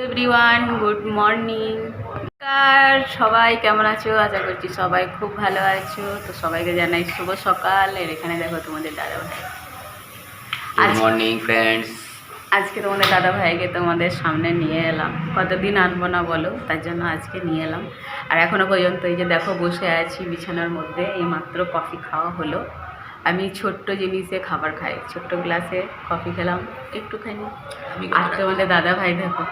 Everyone, good morning. আর সবাই কেমন আছো? আশা করছি সবাই খুব ভালো আছো। তো সবাইকে জানাই শুভ সকাল। এর এখানে দেখো তোমাদের দাদা ভাই। Good morning friends. আজকে তোমাদের দাদা ভাইকে তোমাদের সামনে নিয়ে এলাম। কতদিন আনবো না বলো, তার জন্য আজকে নিয়ে এলাম। আর এখনো পর্যন্ত এই যে দেখো বসে আছি বিছানার মধ্যে। এই মাত্র কফি খাওয়া হলো। আমি ছোট্ট জিনিসে খাবার খাই, ছোট্ট গ্লাসে কফি খেলাম একটুখানি। আর তোমাদের দাদা ভাই দেখো।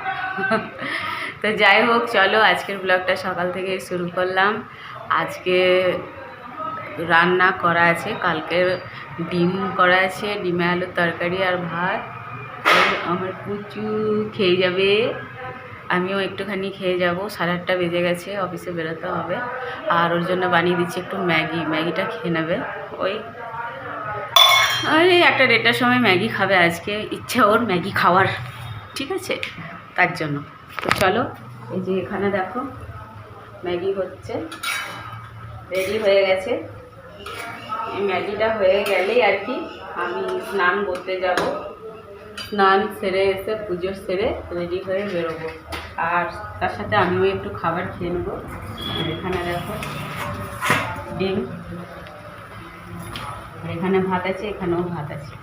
তো যাই হোক, চলো আজকের ব্লগটা সকাল থেকে শুরু করলাম। আজকে রান্না করা আছে, কালকের ডিম করা আছে, ডিমে আলুর তরকারি আর ভাত। আমার পুচু খেয়ে যাবে, আমিও একটুখানি খেয়ে যাব। 8:30 বেজে গেছে, অফিসে বেরোতে হবে। আর ওর জন্য বানিয়ে দিচ্ছি একটু ম্যাগিটা খেয়ে নেবে। ওই 1-1:30টার সময় ম্যাগি খাবে। আজকে ইচ্ছা ওর ম্যাগি খাওয়ার, ঠিক আছে, তার জন্য। তো চলো, এই যে এখানে দেখো ম্যাগি হচ্ছে, রেডি হয়ে গেছে। এই ম্যাগিটা হয়ে গেলেই আর কি আমি স্নান করতে যাব। স্নান সেরে এসে পুজো সেরে রেডি হয়ে বেরোবো। আর তার সাথে আমিও একটু খাবার খেয়ে নেবো। এখানে দেখো ডিম, আর এখানে ভাত আছে, এখানেও ভাত আছে।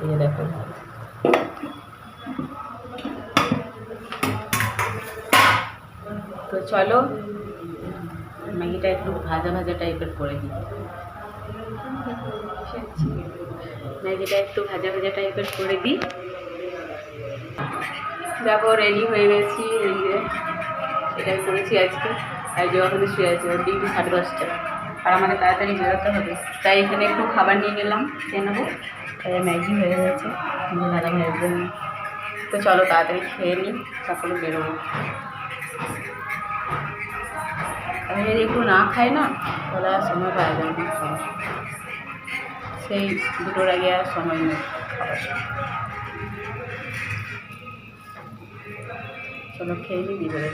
এই যে দেখো ভাত। তো চলো ম্যাগিটা একটু ভাজা ভাজা টাইপের করে দিই। ম্যাগিটা একটু ভাজা ভাজা টাইপের করে দিই। দেখো রেডি হয়ে গেছি। এই যে এটাই করেছি আজকে। আর যে ওখানে শুয়ে আছে, ওর ডিউটি 10:30। আর আমাদের তাড়াতাড়ি বেরোতে হবে, তাই এখানে একটু খাবার নিয়ে নিলাম, খেয়ে নেবো। ম্যাগি হয়ে গেছে দাদা ভাইয়ের জন্য। তো চলো তাড়াতাড়ি খেয়ে নিই, তারপরে বেরোবো। আমি যদি একটু না খাই না, তাহলে আর সময় পাওয়া যাবে না খাবার। সেই 2টোর আগে আর সময় নেই খাবার। চলো খেয়ে নিই, দিয়ে দেবে।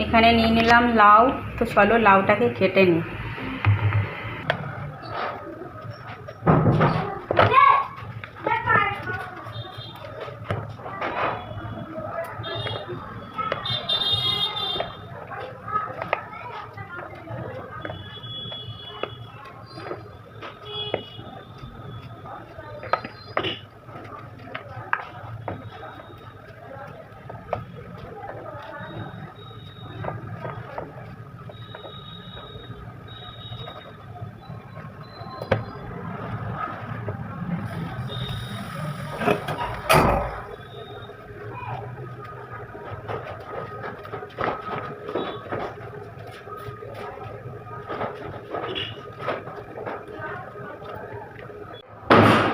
এখানে নিয়ে নিলাম লাউ। তো চলো লাউটাকে কেটে নিই।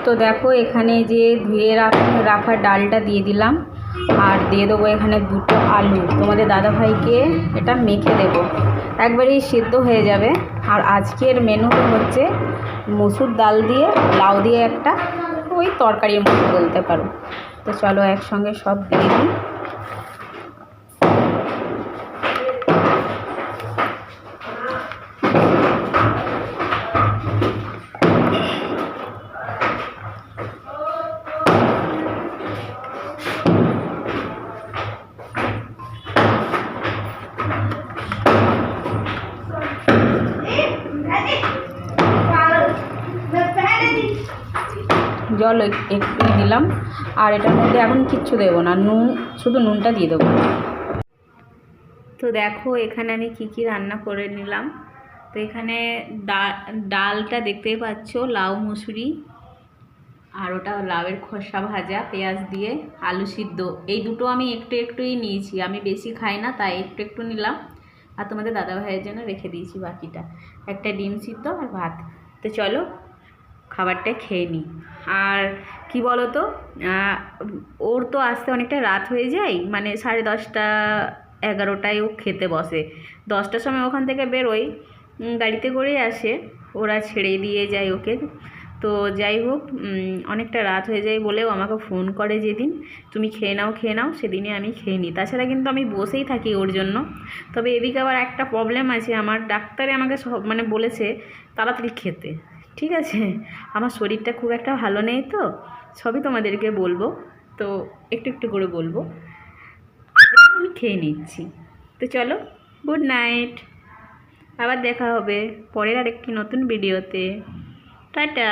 তো দেখো এখানে যে ধুয়ে রাখা ডালটা দিয়ে দিলাম, আর দিয়ে দেবো এখানে 2টো আলু। তোমাদের দাদাভাইকে এটা মেখে দেবো, একবারেই সিদ্ধ হয়ে যাবে। আর আজকের মেনুটা হচ্ছে মসুর ডাল দিয়ে লাউ দিয়ে একটা ওই তরকারির মতো বলতে পারো। তো চলো একসঙ্গে সব দিয়ে দিই। জল একটু দিলাম, আর এটার মধ্যে এখন কিচ্ছু দেবো না, নুন, শুধু নুনটা দিয়ে দেবো। তো দেখো এখানে আমি কি কি রান্না করে নিলাম। তো এখানে ডালটা দেখতেই পাচ্ছ, লাউ মুসুরি, আর ওটা লাউয়ের খোসা ভাজা পেঁয়াজ দিয়ে, আলু সিদ্ধ, এই দুটো আমি একটু একটুই নিয়েছি, আমি বেশি খাই না তাই একটু একটু নিলাম, আর তোমাদের দাদা ভাইয়ের জন্য রেখে দিয়েছি বাকিটা, একটা ডিম সিদ্ধ আর ভাত। তো চলো খাবারটা খেয়ে নিই। আর কি বলো তো, ওর তো আসতে অনেকটা রাত হয়ে যায়, মানে 10:30 11টায় ও খেতে বসে, 10টার সময় ওখান থেকে বেরোয়, গাড়িতে করেই আসে, ওরা ছেড়ে দিয়ে যায় ওকে। তো যাই হোক, অনেকটা রাত হয়ে যায় বলেও আমাকে ফোন করে যেদিন, তুমি খেয়ে নাও, সেদিনই আমি খেয়ে নিই, তাছাড়া কিন্তু আমি বসেই থাকি ওর জন্য। তবে এদিকে আবার একটা প্রবলেম আছে, আমার ডাক্তারে আমাকে সব মানে বলেছে তাড়াতাড়ি খেতে, ঠিক আছে, আমার শরীরটা খুব একটা ভালো নেই, তো সবই তোমাদেরকে বলবো, তো একটু একটু করে বলবো, আমি খেয়ে নিচ্ছি। তো চলো, গুড নাইট, আবার দেখা হবে পরের আরেকটি নতুন ভিডিওতে, টাটা।